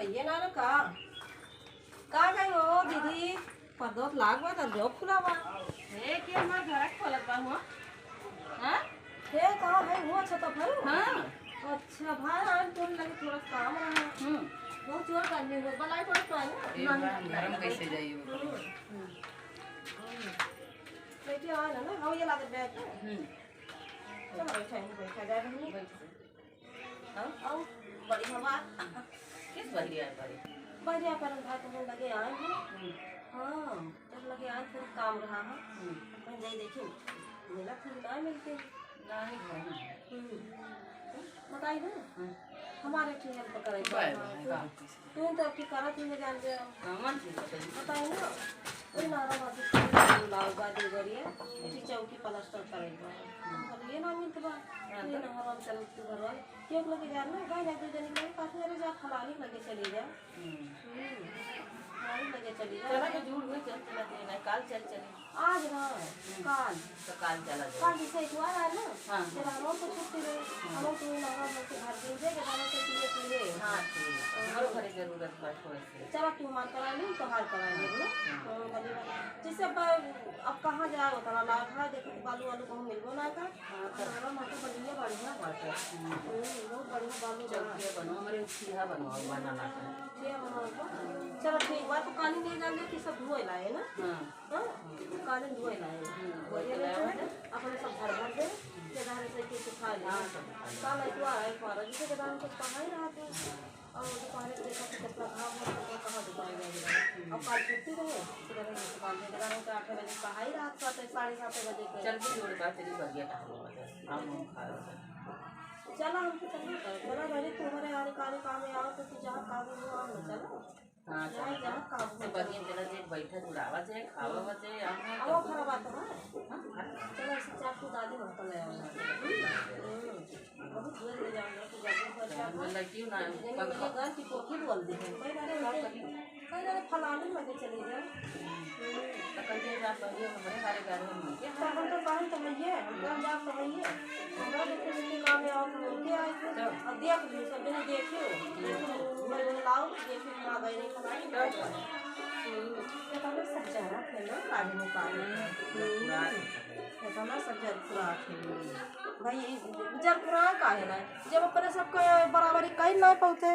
भैया ना का गई हो दीदी पर्दोत लागवा त जो खुलावा हे के हमार घर खोलत बा हुआ हां हे कहा है वो छत पर हां अच्छा भाई आज तो लगे थोड़ा काम रहा बहुत जोर करने हो बनाई पड़ तो है ना गरम कैसे जाई बेटी आ ना हां ये लागत बैठ चलो बैठा जाए हम हां आओ बड़ी हवा किस बढ़िया बड़ी बढ़िया पर भाई तो लगे आए हैं हां जब लगे आए फिर काम रहा है मैं नहीं देखी मिला फिर ना मिलते नहीं बताइए ना हमारे ठीक है पकड़े तू तो आपकी करा थी मैं जान दे मन से बताइए ना कोई नारा बात लाओ बादी करिए इसी चौकी प्लास्टर करेगा ये ना मिलते बा ये ना हम चल तू घर वाले क्यों लगे जाना भाई ना दो जन के काफी अरे जा फलानी लगे चली जा फलानी लगे चली जा चला के झूठ में चल चला दे ना काल चल चले आज ना काल तो काल चला जाए काल जैसे इतवार है ना हां तेरा हम तो छुट्टी रहे हम तो लगा में के घर दिन दे के दाना से पीले हां ठीक हमारो घरे जरूरत बा थोड़े से चला तू मान करा ली तो हाल करा ले ना जैसे अब कहां जाओ तना लाभ है देखो बालू वालू कहीं मिलबो ना का हमारा माता बढ़िया बढ़िया बात है बहुत बढ़िया बालू चौकिया बनो हमारे सीधा बनवाओ बनाना ठीक है चलो ठीक बात तो काली नहीं डाल दे कि सब धोए लाए ना हां काली धोए लाए अपने सब भर भर दे केदार से के सुखा ले काल तो आए पर जिसे केदार को कहां ही रहा था और दुकान पे देखा कि कितना भाव है तो कहां दुकान गए अब काल छुट्टी रहे सुबह में दुकान पे केदार को 8 बजे कहां ही रात 7:30 बजे चल के जोड़ का तेरी बढ़िया कहानी हम खा चला हमको चला भले तुम्हारे आने काम में आओ तो तू जहाँ काम में आओ ना चलो हां जहाँ काम से बढ़िया चला जे बैठा जुड़ावा जे खावा जे आओ खराब बात है चलो से चाकू दादी हम तो ले आओ बहुत दूर ले जाऊंगा तो जल्दी पर चाकू लड़की ना ये घर की कोठी बोल दी है कहीं ना फलानी लगे चली जा तो कल जे जा पर हमारे सारे घर में के हम तो बाहर तो है हम जा तो है हमरा देखते काम में आओ तो के आए थे अब देख ली सब ने देखियो मैं लाओ देखियो आ गए नहीं खलाई ये तो सब जरा है ना काले में काले ऐसा ना सब जर पूरा है भाई जर पूरा का है ना जब अपने सबका बराबरी कहीं ना पाते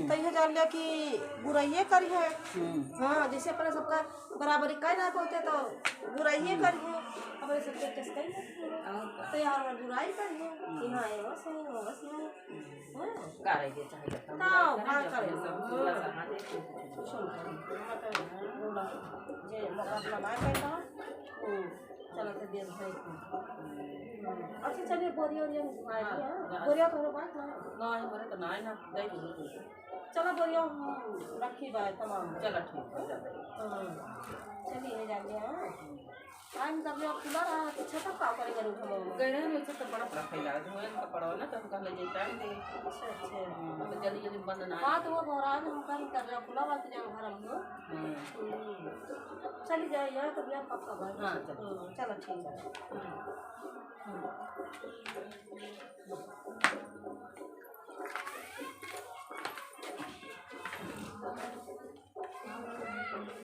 तो ये जान लिया कि बुराई करी है हां जैसे अपने सबका बराबरी कहीं ना पाते तो बुराई करी है अपने सबके किस कहीं तो यार बुराई करी है कि हां ये बस हां करे के चाहिए ना भाग करे सब पूरा समाज जे अपना बात करता चलो तो देर है अच्छा चलिए बोरिया बोरिया तो बात ना हमारे तो ना दे चलो बोरिया रखी बात तमाम चलो ठीक है जा चलिए जाते हैं टाइम तब जब खुला रहा तो छता का करेगा रूप हम गए में से तो बड़ा फैला धोए का पड़ो ना तो हम ले टाइम दे अच्छा तो जल्दी जल्दी बंद ना बात वो महाराज हम कर कर खुला बात जब घर हम चली जाए यार तो बिया पक्का बात हां चलो ठीक है